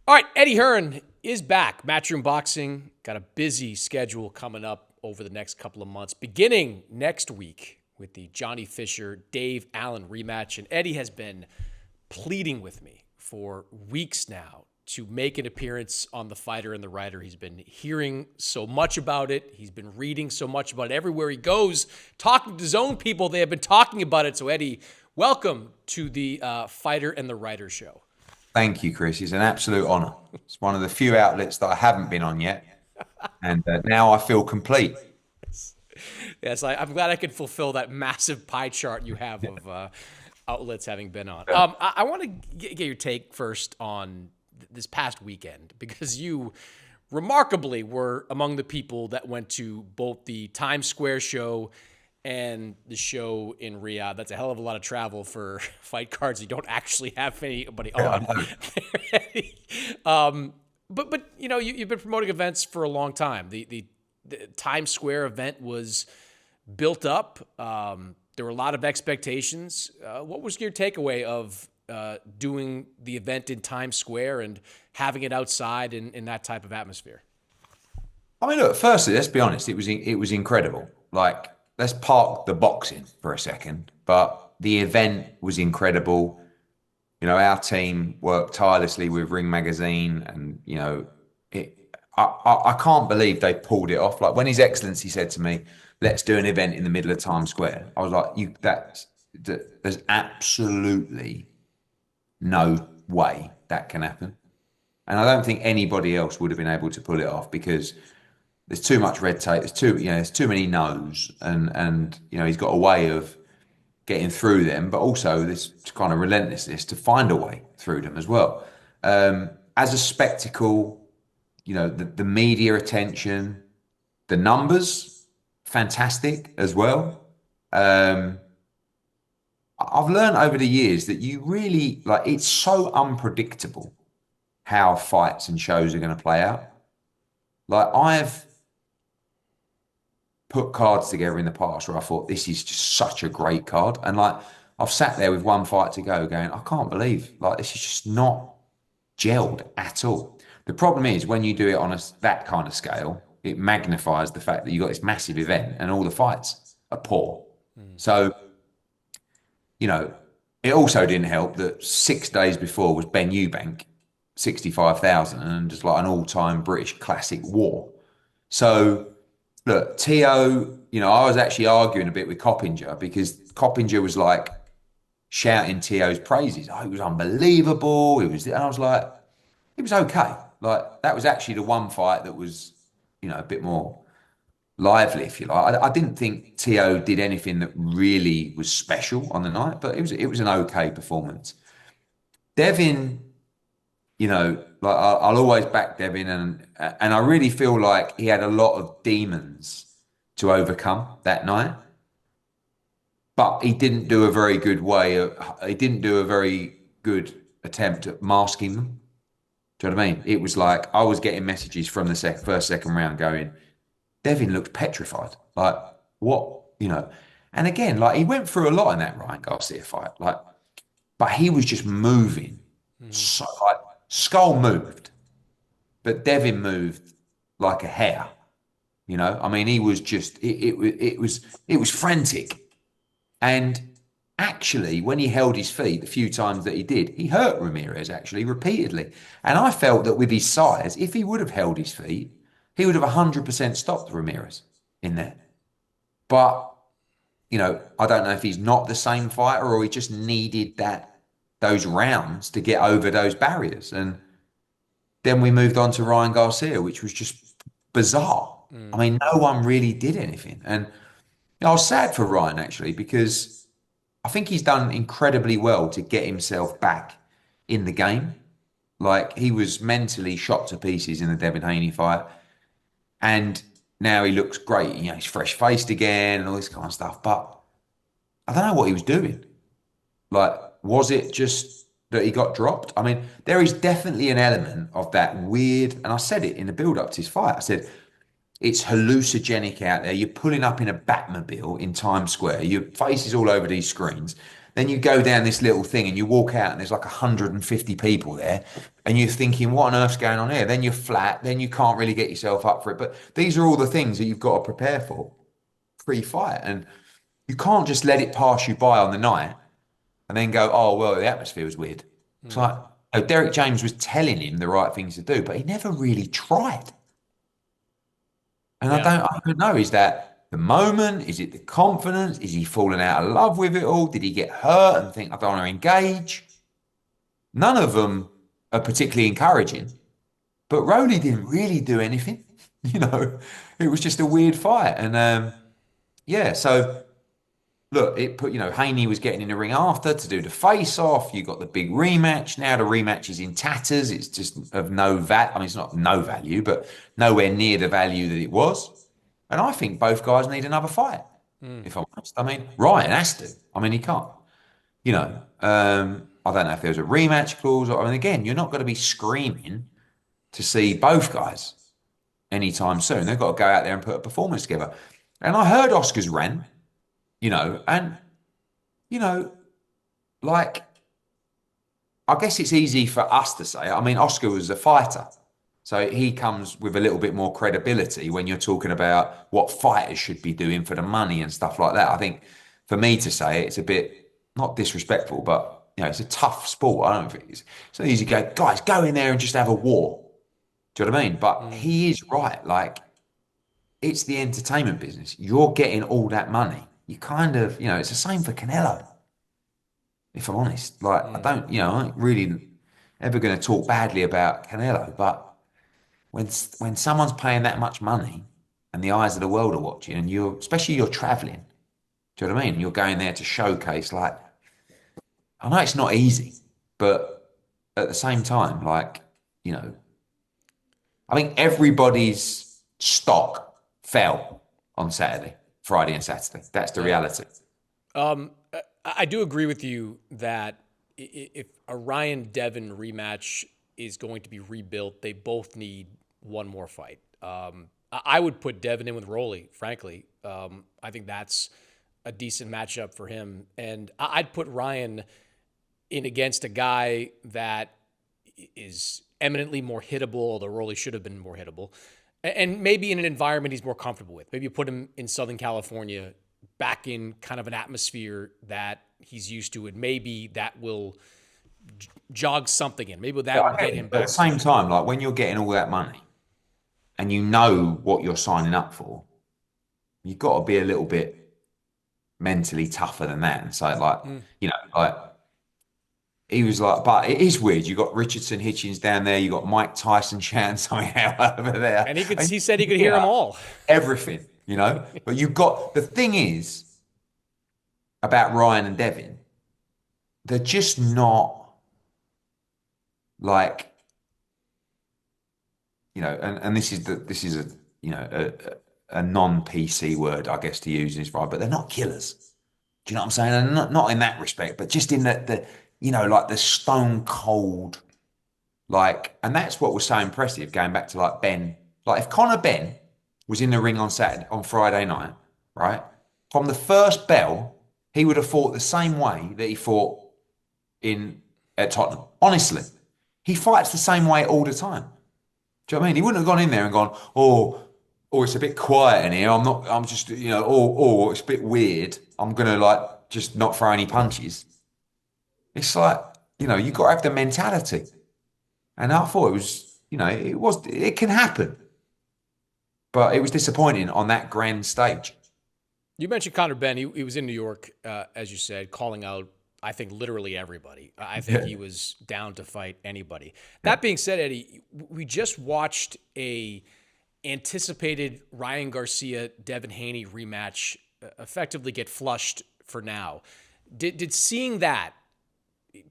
All right, Eddie Hearn is back. Matchroom Boxing got a busy schedule coming up over the next couple of months, beginning next week with the Johnny Fisher, Dave Allen rematch. And Eddie has been pleading with me for weeks now to make an appearance on The Fighter and the Writer. He's been hearing so much about it. He's been reading so much about it. Everywhere he goes, talking to his own people, they have been talking about it. So, Eddie, welcome to the Fighter and the Writer show. Thank you, Chris. It's an absolute honor. It's one of the few outlets that I haven't been on yet. And now I feel complete. Yes, I'm glad I could fulfill that massive pie chart you have of outlets having been on. I want to get your take first on this past weekend, because you remarkably were among the people that went to both the Times Square show and the show in Riyadh. That's a hell of a lot of travel for fight cards you don't actually have anybody on. But you know, you've been promoting events for a long time. The Times Square event was built up. There were a lot of expectations. What was your takeaway of doing the event in Times Square and having it outside in that type of atmosphere? I mean, look, firstly, let's be honest. It was incredible. Like, let's park the boxing for a second, but the event was incredible. You know, our team worked tirelessly with Ring Magazine, and you know, I can't believe they pulled it off. Like when His Excellency said to me, "Let's do an event in the middle of Times Square," I was like, there's absolutely no way that can happen." And I don't think anybody else would have been able to pull it off because there's too much red tape. There's too many no's, and you know, he's got a way of getting through them, but also this kind of relentlessness to find a way through them as well. As a spectacle, you know, the media attention, the numbers, fantastic as well. I've learned over the years that you really like, it's so unpredictable how fights and shows are going to play out. Like I've put cards together in the past where I thought this is just such a great card. And like I've sat there with one fight to go going, I can't believe like this is just not gelled at all. The problem is when you do it on that kind of scale, it magnifies the fact that you've got this massive event and all the fights are poor. So, you know, it also didn't help that 6 days before was Benn-Eubank, 65,000, and just like an all-time British classic war. So, look, Tio, you know, I was actually arguing a bit with Coppinger because Coppinger was like shouting Tio's praises. Oh, it was unbelievable. And I was like, it was okay. Like, that was actually the one fight that was, you know, a bit more lively, if you like. I didn't think Tio did anything that really was special on the night, but it was an okay performance. Devin, you know, like I'll always back Devin, and I really feel like he had a lot of demons to overcome that night, but he didn't do a very good he didn't do a very good attempt at masking them. Do you know what I mean? It was like I was getting messages from the first, second round going, Devin looked petrified. Like, what, you know? And again, like he went through a lot in that Ryan Garcia fight. Like, but he was just moving. So like Skull moved, but Devin moved like a hare. You know, I mean, he was just it was frantic. And actually, when he held his feet the few times that he did, he hurt Ramirez actually repeatedly. And I felt that with his size, if he would have held his feet, he would have 100% stopped Ramirez in there. But, you know, I don't know if he's not the same fighter or he just needed those rounds to get over those barriers. And then we moved on to Ryan Garcia, which was just bizarre. I mean, no one really did anything. And I was sad for Ryan actually, because I think he's done incredibly well to get himself back in the game. Like he was mentally shot to pieces in the Devin Haney fight. And now he looks great. You know, he's fresh faced again and all this kind of stuff. But I don't know what he was doing. Like, was it just that he got dropped? I mean, there is definitely an element of that weird, and I said it in the build up to his fight. I said, it's hallucinogenic out there. You're pulling up in a Batmobile in Times Square. Your face is all over these screens. then you go down this little thing and you walk out and there's like 150 people there and you're thinking, what on earth's going on here? Then you're flat, then you can't really get yourself up for it. But these are all the things that you've got to prepare for pre-fight. And you can't just let it pass you by on the night and then go, oh, well, the atmosphere was weird. It's like, oh, Derek James was telling him the right things to do, but he never really tried. And I don't know, is that the moment? Is it the confidence? Is he falling out of love with it all? Did he get hurt and think, I don't want to engage? None of them are particularly encouraging, but Rolly didn't really do anything. It was just a weird fight. And yeah, so look, it put, Haney was getting in the ring after to do the face off. You got the big rematch. Now the rematch is in tatters. It's just of no value. I mean, it's not no value, but nowhere near the value that it was. And I think both guys need another fight, if I'm honest. I mean, Ryan has to. I mean, he can't. I don't know if there's a rematch clause. I mean, again, you're not going to be screaming to see both guys anytime soon. They've got to go out there and put a performance together. And I heard Oscar's rant. And, like, I guess it's easy for us to say. I mean, Oscar was a fighter, so he comes with a little bit more credibility when you're talking about what fighters should be doing for the money and stuff like that. I think for me to say it, it's a bit, not disrespectful, but, it's a tough sport. I don't think it's so easy to go, guys, go in there and just have a war. Do you know what I mean? But he is right. Like, it's the entertainment business. You're getting all that money. You kind of, it's the same for Canelo, if I'm honest. Like, I ain't really ever going to talk badly about Canelo, but when someone's paying that much money and the eyes of the world are watching and especially you're traveling, do you know what I mean? You're going there to showcase, like, I know it's not easy, but at the same time, like, I think everybody's stock fell on Friday and Saturday. That's the reality. I do agree with you that if a Ryan Devin rematch is going to be rebuilt, they both need one more fight. I would put Devin in with Rolly, frankly. I think that's a decent matchup for him. And I'd put Ryan in against a guy that is eminently more hittable, although Rolly should have been more hittable. And maybe in an environment he's more comfortable with. Maybe you put him in Southern California, back in kind of an atmosphere that he's used to, and maybe that will jog something in. Maybe that will get him back. At the same time, like when you're getting all that money and you know what you're signing up for, you've got to be a little bit mentally tougher than that. And so, like, he was like, but it is weird. You got Richardson Hitchens down there. You got Mike Tyson chanting something out over there. And he said he could hear them all. Everything, But the thing is about Ryan and Devin, they're just not like, and this is a non-PC word, I guess, to use in this right, but they're not killers. Do you know what I'm saying? And not in that respect, but just in the like the stone cold, like, and that's what was so impressive going back to like Benn. Like if Conor Benn was in the ring on Friday night, right? From the first bell, he would have fought the same way that he fought at Tottenham. Honestly, he fights the same way all the time. Do you know what I mean? He wouldn't have gone in there and gone, oh, it's a bit quiet in here. I'm just, it's a bit weird. I'm going to like just not throw any punches. It's like, you've got to have the mentality. And I thought it can happen. But it was disappointing on that grand stage. You mentioned Conor Benn. He was in New York, as you said, calling out, I think, literally everybody. I think he was down to fight anybody. That being said, Eddie, we just watched a anticipated Ryan Garcia, Devin Haney rematch effectively get flushed for now. Did seeing that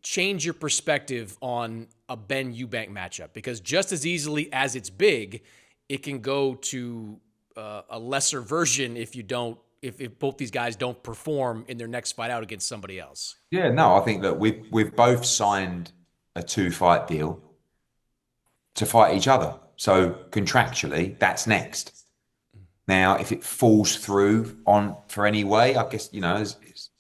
change your perspective on a Benn-Eubank matchup? Because just as easily as it's big, it can go to a lesser version if both these guys don't perform in their next fight out against somebody else. Yeah, no, I think that we've both signed a 2-fight deal to fight each other. So contractually, that's next. Now, if it falls through for any way, I guess,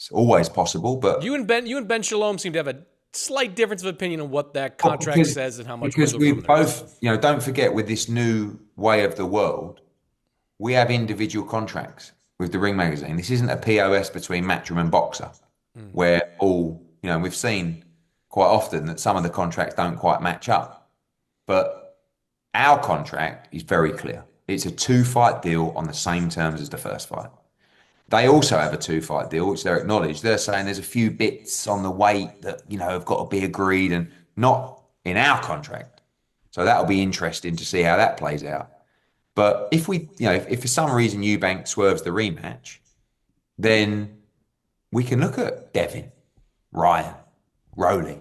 It's always possible, but You and Ben Shalom seem to have a slight difference of opinion on what that well, contract says and how much because wiggle we room there is. both, don't forget with this new way of the world, we have individual contracts with the Ring magazine. This isn't a POS between Matchroom and Boxer, where we've seen quite often that some of the contracts don't quite match up. But our contract is very clear. It's a two-fight deal on the same terms as the first fight. They also have a two-fight deal, which they're acknowledged. They're saying there's a few bits on the weight that, have got to be agreed and not in our contract. So that'll be interesting to see how that plays out. But if if for some reason Eubank swerves the rematch, then we can look at Devin, Ryan, Rowley,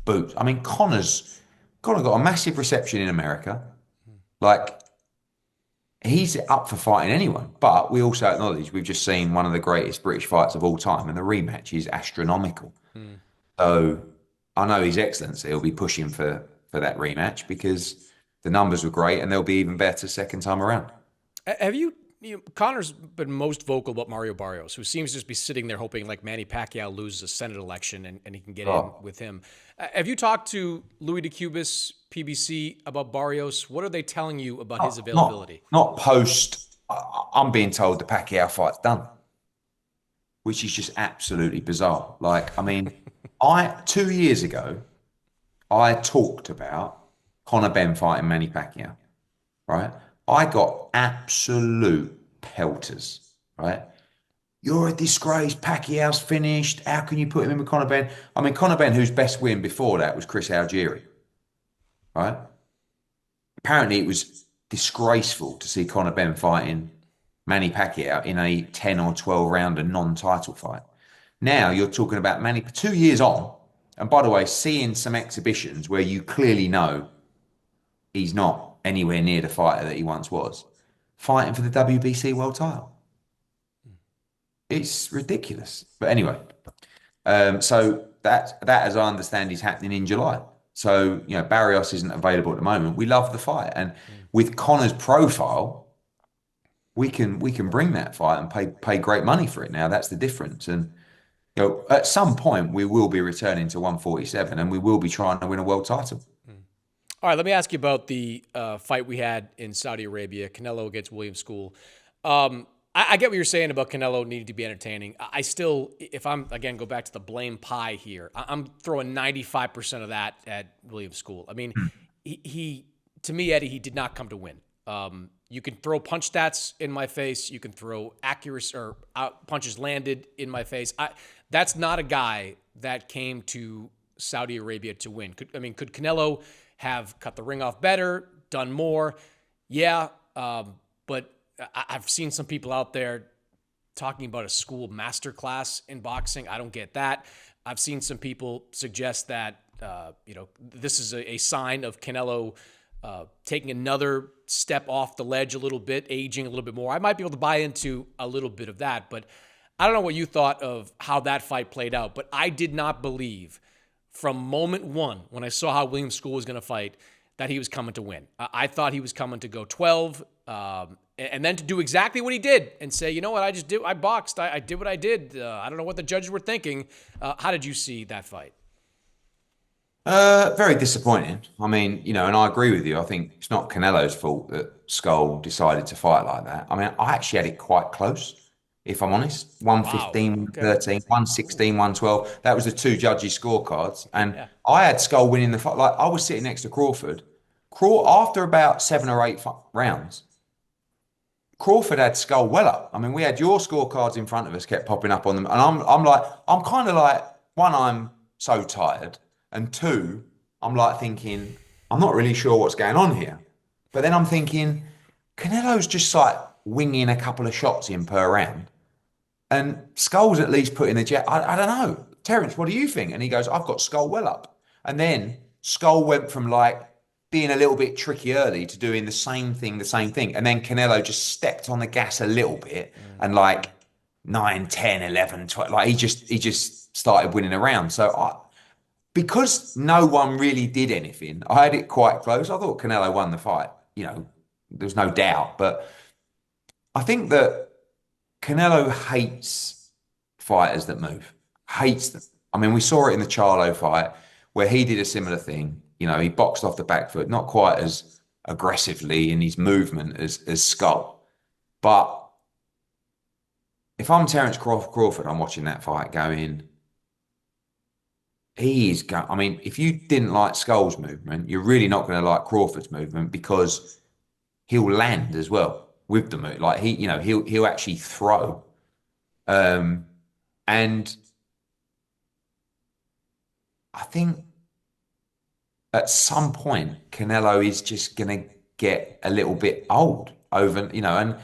Boots. I mean, Conor got a massive reception in America. Like, he's up for fighting anyone. But we also acknowledge we've just seen one of the greatest British fights of all time, and the rematch is astronomical. So I know His Excellency will be pushing for that rematch because the numbers were great, and they'll be even better second time around. Have Conor's been most vocal about Mario Barrios, who seems to just be sitting there hoping like Manny Pacquiao loses a Senate election and he can get in with him. Have you talked to Louis DeCubas, PBC, about Barrios? What are they telling you about his availability? Not post. I'm being told the Pacquiao fight's done, which is just absolutely bizarre. Like, I mean, 2 years ago, I talked about Conor Benn fighting Manny Pacquiao, right? I got absolute pelters, right? You're a disgrace. Pacquiao's finished. How can you put him in with Conor Benn? I mean, Conor Benn, whose best win before that was Chris Algieri, right? Apparently, it was disgraceful to see Conor Benn fighting Manny Pacquiao in a 10 or 12 rounder non-title fight. Now you're talking about Manny 2 years on. And by the way, seeing some exhibitions where you clearly know he's not anywhere near the fighter that he once was, fighting for the WBC world title. It's ridiculous. But anyway, so that as I understand is happening in July. So, Barrios isn't available at the moment. We love the fight. And with Conor's profile, we can bring that fight and pay great money for it now. That's the difference. And at some point we will be returning to 147 and we will be trying to win a world title. All right, let me ask you about the fight we had in Saudi Arabia, Canelo against William School. I get what you're saying about Canelo needing to be entertaining. I still, if I'm, again, go back to the blame pie here, I'm throwing 95% of that at William School. I mean, he to me, Eddie, he did not come to win. You can throw punch stats in my face. You can throw accuracy or punches landed in my face. That's not a guy that came to Saudi Arabia to win. Could Canelo have cut the ring off better, done more? Yeah, but I've seen some people out there talking about a school masterclass in boxing. I don't get that. I've seen some people suggest that this is a sign of Canelo taking another step off the ledge a little bit, aging a little bit more. I might be able to buy into a little bit of that, but I don't know what you thought of how that fight played out, but I did not believe from moment one when I saw how William School was going to fight that he was coming to win. I thought he was coming to go 12 and then to do exactly what he did and say, you know what, I boxed. I did what I did. I don't know what the judges were thinking. How did you see that fight? Very disappointing. I mean, and I agree with you. I think it's not Canelo's fault that Skull decided to fight like that. I mean, I actually had it quite close, if I'm honest. 115, 113, 116, 112. That was the two judges' scorecards. And I had Skull winning the fight. Like, I was sitting next to Crawford. After about 7 or 8 rounds, Crawford had Skull well up. I mean, we had your scorecards in front of us, kept popping up on them. And I'm kind of like, one, I'm so tired. And two, I'm like thinking, I'm not really sure what's going on here. But then I'm thinking, Canelo's just like winging a couple of shots in per round. And Skull's at least putting the jet. I don't know. Terence, what do you think? And he goes, I've got Skull well up. And then Skull went from like being a little bit tricky early to doing the same thing. And then Canelo just stepped on the gas a little bit and like 9, 10, 11, 12. Like he just started winning around. So because no one really did anything, I had it quite close. I thought Canelo won the fight. There's no doubt. But I think that Canelo hates fighters that move. Hates them. I mean, we saw it in the Charlo fight where he did a similar thing. You know, he boxed off the back foot, not quite as aggressively in his movement as Skull. But if I'm Terence Crawford, I'm watching that fight going, I mean, if you didn't like Skull's movement, you're really not going to like Crawford's movement because he'll land as well with the move. Like he'll actually throw. And I think at some point, Canelo is just going to get a little bit old and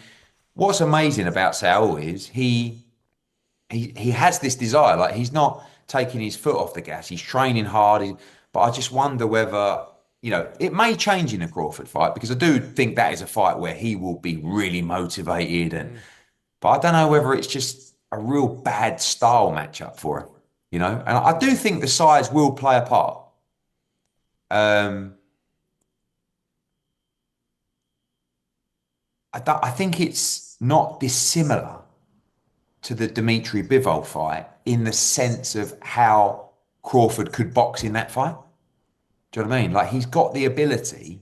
what's amazing about Saul is he has this desire. Like he's not taking his foot off the gas. He's training hard. But I just wonder whether, it may change in a Crawford fight because I do think that is a fight where he will be really motivated. But I don't know whether it's just a real bad style matchup for him, And I do think the size will play a part. I think it's not dissimilar to the Dimitri Bivol fight in the sense of how Crawford could box in that fight. Do you know what I mean? Like he's got the ability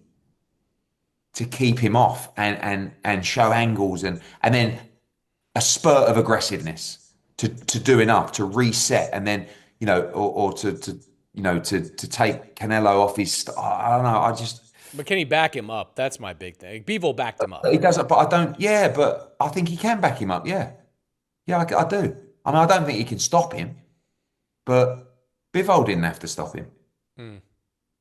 to keep him off and show angles and then a spurt of aggressiveness to do enough to reset and then or to take Canelo off his. I don't know. But can he back him up? That's my big thing. Bivol backed him up. He doesn't, but I don't. Yeah, but I think he can back him up. Yeah, I do. I mean, I don't think he can stop him, but Bivol didn't have to stop him.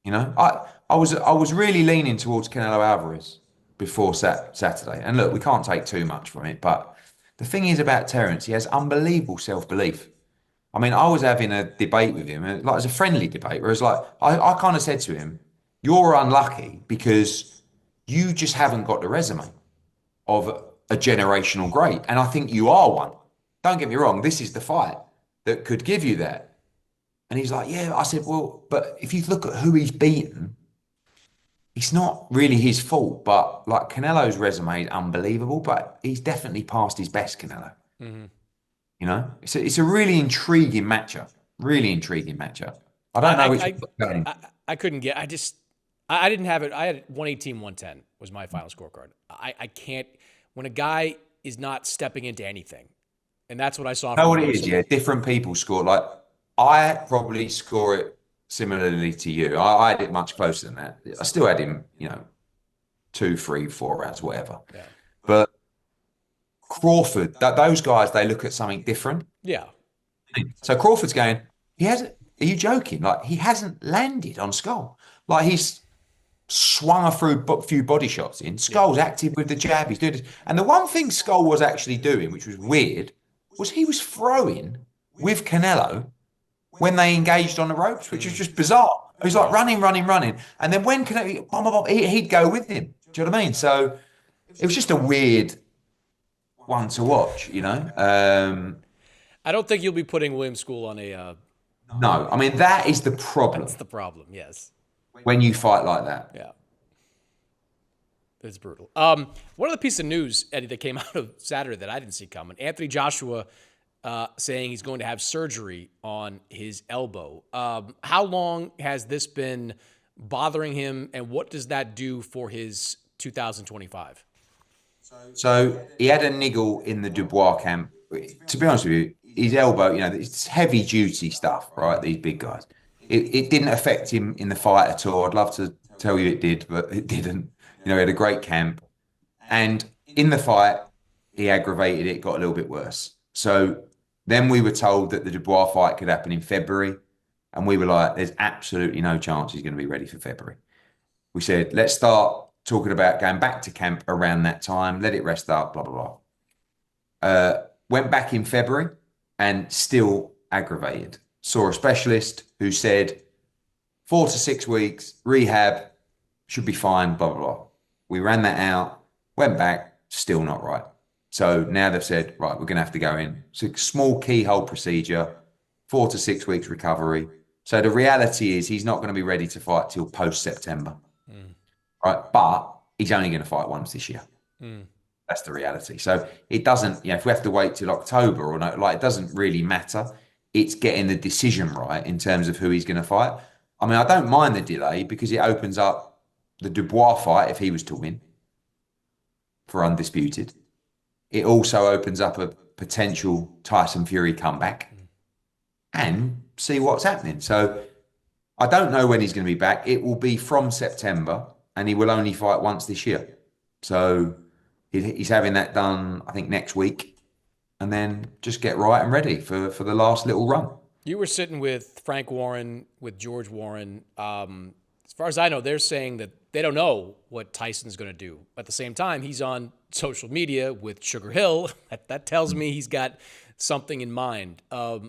I was really leaning towards Canelo Alvarez before Saturday, and look, we can't take too much from it, but the thing is about Terence, he has unbelievable self-belief. I mean, I was having a debate with him, like as a friendly debate, where it's like I kind of said to him, "You're unlucky because you just haven't got the resume of a generational great, and I think you are one. Don't get me wrong, this is the fight that could give you that." And he's like, "Yeah." I said, "Well, but if you look at who he's beaten, it's not really his fault. But like Canelo's resume is unbelievable, but he's definitely past his best, Canelo. It's a really intriguing matchup. Really intriguing matchup. I don't know which. I couldn't get. I didn't have it. I had 118, 110 was my final scorecard. I can't when a guy is not stepping into anything, and that's what I saw. You know what it is? Yeah, different people score. Like I probably score it similarly to you. I had it much closer than that. I still had him, 2, 3, 4 rounds, whatever. Yeah. But Crawford, those guys, they look at something different. Yeah. So Crawford's going, are you joking? Like he hasn't landed on Skull. Like he's swung a few body shots in. Skull's active with the jab. He's doing this. And the one thing Skull was actually doing, which was weird, was he was throwing with Canelo when they engaged on the ropes, which was just bizarre. He was like running. And then when Canelo, he'd go with him. Do you know what I mean? So it was just a weird one to watch, I don't think you'll be putting William School on a... No, I mean, that is the problem. That's the problem, yes. When you fight like that. Yeah. It's brutal. One other piece of news, Eddie, that came out of Saturday that I didn't see coming. Anthony Joshua saying he's going to have surgery on his elbow. How long has this been bothering him, and what does that do for his 2025? So he had a niggle in the Dubois camp. To be honest with you, his elbow, it's heavy duty stuff, right? These big guys. It didn't affect him in the fight at all. I'd love to tell you it did, but it didn't. He had a great camp. And in the fight, he aggravated it, got a little bit worse. So then we were told that the Dubois fight could happen in February. And we were like, there's absolutely no chance he's going to be ready for February. We said, let's start talking about going back to camp around that time, let it rest up, blah, blah, blah. Went back in February and still aggravated. Saw a specialist who said 4 to 6 weeks, rehab, should be fine, blah, blah, blah. We ran that out, went back, still not right. So now they've said, right, we're going to have to go in. It's a small keyhole procedure, 4 to 6 weeks recovery. So the reality is he's not going to be ready to fight till post-September. Right, but he's only going to fight once this year. That's the reality. So it doesn't, if we have to wait till October or no, like it doesn't really matter. It's getting the decision right in terms of who he's going to fight. I mean, I don't mind the delay because it opens up the Dubois fight if he was to win for undisputed. It also opens up a potential Tyson Fury comeback and see what's happening. So I don't know when he's going to be back. It will be from September and he will only fight once this year. So he's having that done, I think, next week, and then just get right and ready for the last little run. You were sitting with Frank Warren, with George Warren. As far as I know, they're saying that they don't know what Tyson's going to do. At the same time, he's on social media with Sugar Hill. That tells me he's got something in mind.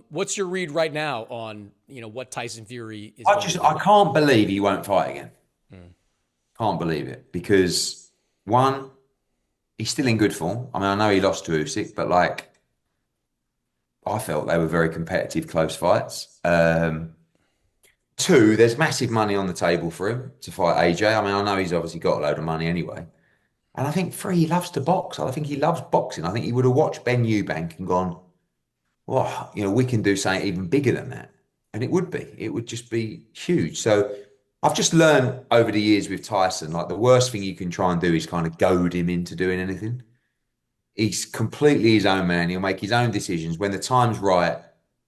What's your read right now on what Tyson Fury is going to do? I can't believe he won't fight again. Can't believe it because one, he's still in good form. I mean, I know he lost to Usyk, but I felt they were very competitive, close fights. Two, there's massive money on the table for him to fight AJ. I mean, I know he's obviously got a load of money anyway. And I think three, he loves to box. I think he loves boxing. I think he would have watched Benn-Eubank and gone, well, we can do something even bigger than that. And it would be. It would just be huge. So I've just learned over the years with Tyson, like the worst thing you can try and do is kind of goad him into doing anything. He's completely his own man. He'll make his own decisions. When the time's right,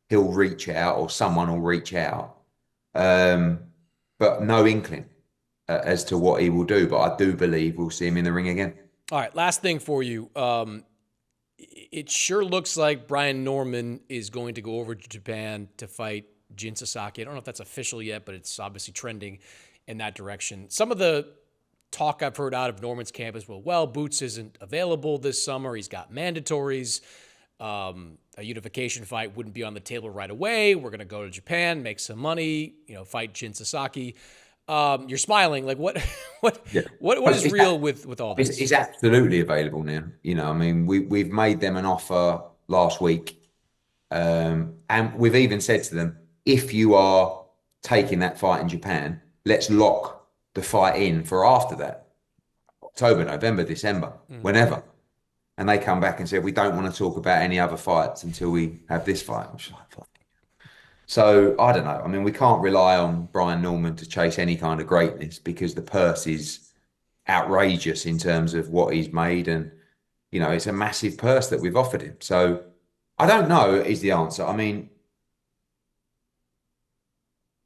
he'll reach out or someone will reach out. But no inkling as to what he will do. But I do believe we'll see him in the ring again. All right, last thing for you. It sure looks like Brian Norman is going to go over to Japan to fight Jin Sasaki. I don't know if that's official yet, but it's obviously trending in that direction. Some of the talk I've heard out of Norman's camp is, well, Boots isn't available this summer. He's got mandatories. A unification fight wouldn't be on the table right away. We're going to go to Japan, make some money, fight Jin Sasaki. You're smiling. Like what is real with all this? It's absolutely available now. I mean, we've made them an offer last week. And we've even said to them, if you are taking that fight in Japan, let's lock the fight in for after that. October, November, December, whenever. And they come back and say, we don't want to talk about any other fights until we have this fight. So I don't know. I mean, we can't rely on Brian Norman to chase any kind of greatness because the purse is outrageous in terms of what he's made. And, it's a massive purse that we've offered him. So I don't know is the answer. I mean,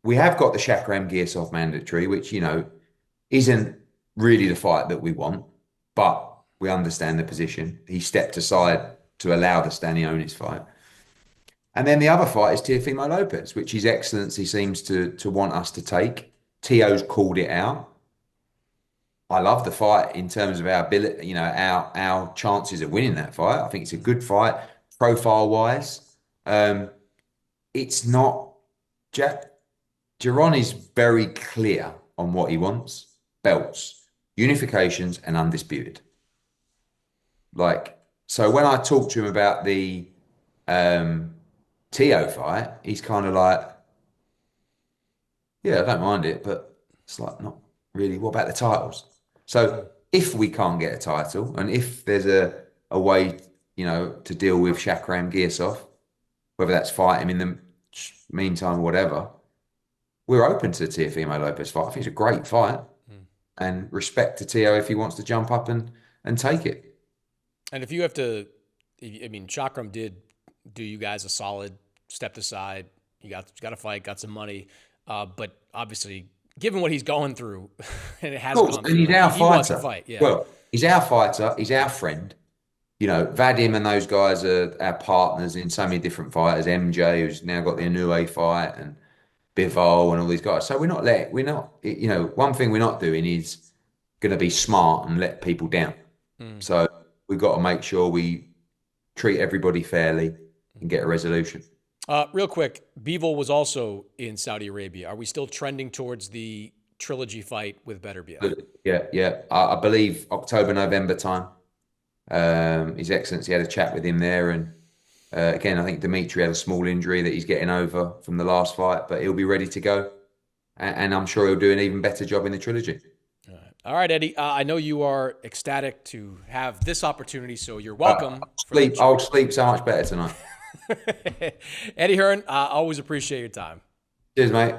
we have got the Shakram Gearsov mandatory, which, isn't really the fight that we want, but we understand the position. He stepped aside to allow the Stanionis fight. And then the other fight is Teofimo Lopez, which His Excellency seems to want us to take. Tio's called it out. I love the fight in terms of our ability, our chances of winning that fight. I think it's a good fight, profile-wise. It's not... Jaron is very clear on what he wants. Belts, unifications, and undisputed. So when I talk to him about the Tio fight, he's kind of like, yeah, I don't mind it, but it's like, not really. What about the titles? So if we can't get a title and if there's a way, to deal with Shakram Gearsov, whether that's fight him in the meantime or whatever, we're open to the Teofimo Lopez fight. I think it's a great fight and respect to Tio if he wants to jump up and take it. And if you have to, Chakram did do you guys a solid, stepped aside. You got a fight, got some money. But obviously, given what he's going through, and it has gone through, he's our he fighter. wants to fight. Yeah. Well, he's our fighter. He's our friend. Vadim and those guys are our partners in so many different fighters. MJ, who's now got the Inoue fight, and Bivol and all these guys. So one thing we're not doing is going to be smart and let people down. So we've got to make sure we treat everybody fairly and get a resolution. Real quick, Bivol was also in Saudi Arabia. Are we still trending towards the trilogy fight with Beterbiev? Yeah. I believe October, November time. His Excellency had a chat with him there, and again, I think Dimitri had a small injury that he's getting over from the last fight, but he'll be ready to go, and I'm sure he'll do an even better job in the trilogy. All right. All right, Eddie. I know you are ecstatic to have this opportunity, so you're welcome. I'll sleep so much better tonight. Eddie Hearn, always appreciate your time. Cheers, mate.